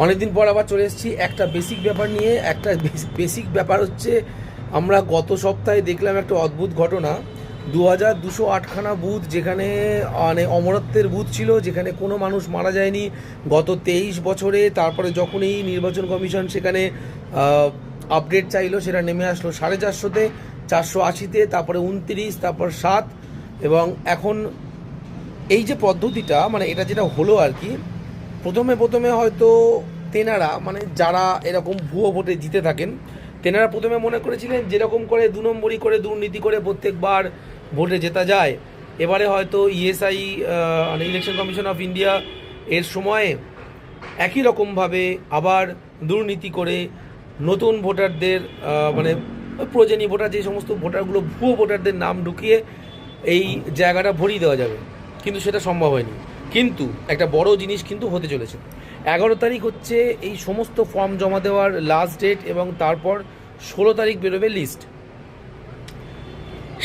অনেকদিন পর আবার চলে এসেছি একটা বেসিক ব্যাপার নিয়ে। একটা বেসিক ব্যাপার হচ্ছে, আমরা গত সপ্তাহে দেখলাম একটা অদ্ভুত ঘটনা। 2208খানা বুথ, যেখানে মানে অমরত্বের বুথ ছিল, যেখানে কোনো মানুষ মারা যায়নি গত 23 বছরে। তারপরে যখন এই নির্বাচন কমিশন সেখানে আপডেট চাইলো, সেটা নেমে আসলো 450-তে, 480-তে, তারপরে 29, তারপর 7, এবং এখন এই যে পদ্ধতিটা, মানে এটা যেটা হলো আর কি, প্রথমে হয়তো তেনারা, মানে যারা এরকম ভুয়ো ভোটে জিতে থাকেন, তেনারা প্রথমে মনে করেছিলেন যেরকম করে 2 নম্বরই করে দুর্নীতি করে প্রত্যেকবার ভোটে জেতা যায়, এবারে হয়তো ইএসআই মানে ইলেকশন কমিশন অফ ইন্ডিয়া এর সময়ে একই রকমভাবে আবার দুর্নীতি করে নতুন ভোটারদের মানে প্রয়োজনীয় ভোটার, যে সমস্ত ভোটারগুলো ভুয়ো ভোটারদের নাম ঢুকিয়ে এই জায়গাটা ভরিয়ে দেওয়া যাবে, কিন্তু সেটা সম্ভব হয়নি। কিন্তু একটা বড় জিনিস কিন্তু হতে চলেছে। 11 তারিখ হচ্ছে এই সমস্ত ফর্ম জমা দেওয়ার লাস্ট ডেট, এবং তারপর 16 তারিখ বেরোবে লিস্ট।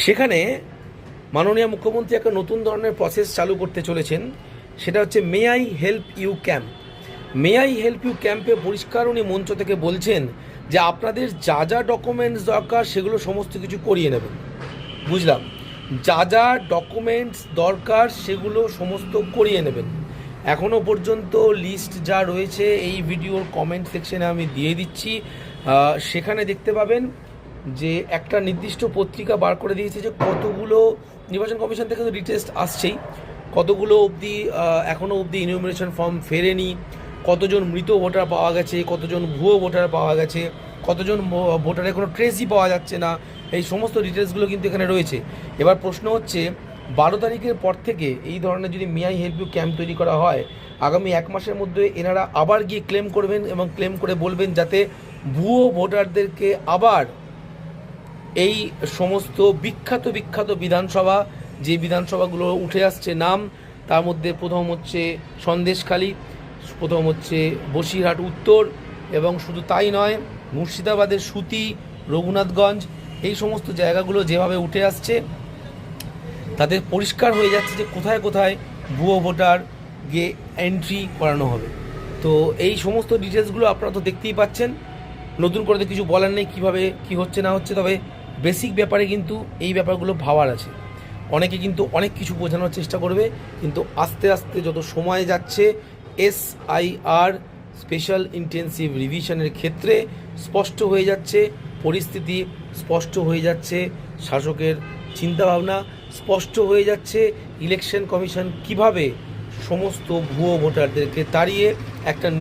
সেখানে মাননীয় মুখ্যমন্ত্রী একটা নতুন ধরনের প্রসেস চালু করতে চলেছেন, সেটা হচ্ছে may I help you camp. May I help you ক্যাম্পে পরিষ্কার উনি মঞ্চ থেকে বলছেন যে আপনাদের যা যা ডকুমেন্টস দরকার সেগুলো সমস্ত কিছু করিয়ে নেবেন। বুঝলাম, যা যা ডকুমেন্টস দরকার সেগুলো সমস্ত করিয়ে নেবেন। এখনও পর্যন্ত লিস্ট যা রয়েছে এই ভিডিওর কমেন্ট সেকশনে আমি দিয়ে দিচ্ছি, সেখানে দেখতে পাবেন যে একটা নির্দিষ্ট পত্রিকা বার করে দিয়েছে যে কতগুলো নির্বাচন কমিশন থেকে তো রিটেস্ট আসছেই, কতগুলো অবধি এখনও অবধি ইনুমিনেশন ফর্ম ফেরেনি, কতজন মৃত ভোটার পাওয়া গেছে, কতজন ভুয়ো ভোটার পাওয়া গেছে, কতজন ভোটারের কোনো ট্রেসই পাওয়া যাচ্ছে না, এই সমস্ত ডিটেলসগুলো কিন্তু এখানে রয়েছে। এবার প্রশ্ন হচ্ছে, 12 তারিখের পর থেকে এই ধরনের যদি may I help you camp তৈরি করা হয়, আগামী 1 মাসের মধ্যে এনারা আবার গিয়ে ক্লেম করবেন এবং ক্লেম করে বলবেন যাতে ভুয়ো ভোটারদেরকে আবার এই সমস্ত বিখ্যাত বিখ্যাত বিধানসভা, যে বিধানসভাগুলো উঠে আসছে নাম, তার মধ্যে প্রথম হচ্ছে সন্দেশখালী, প্রথম হচ্ছে বসিরহাট উত্তর, এবং শুধু তাই নয়, মুর্শিদাবাদের সুতি, রঘুনাথগঞ্জ, এই সমস্ত জায়গাগুলো যেভাবে উঠে আসছে, তাদের পরিষ্কার হয়ে যাচ্ছে যে কোথায় কোথায় ভুয়ো ভোটার গিয়ে এন্ট্রি করানো হবে। তো এই সমস্ত ডিটেলসগুলো আপনারা তো দেখতেই পাচ্ছেন, নতুন করে তো কিছু বলার নেই কীভাবে কী হচ্ছে না হচ্ছে। তবে বেসিক ব্যাপারে কিন্তু এই ব্যাপারগুলো ভাবার আছে। অনেকে কিন্তু অনেক কিছু বোঝানোর চেষ্টা করবে, কিন্তু আস্তে আস্তে যত সময় যাচ্ছে, SIR স্পেশাল ইন্টেন্সিভ রিভিশনের ক্ষেত্রে স্পষ্ট হয়ে যাচ্ছে পরিস্থিতি, স্পষ্ট হয়ে যাচ্ছে শাসকের চিন্তাভাবনা, স্পষ্ট হয়ে যাচ্ছে ইলেকশন কমিশন কিভাবে সমস্ত ভুয়ো ভোটারদেরকে তাড়িয়ে একটা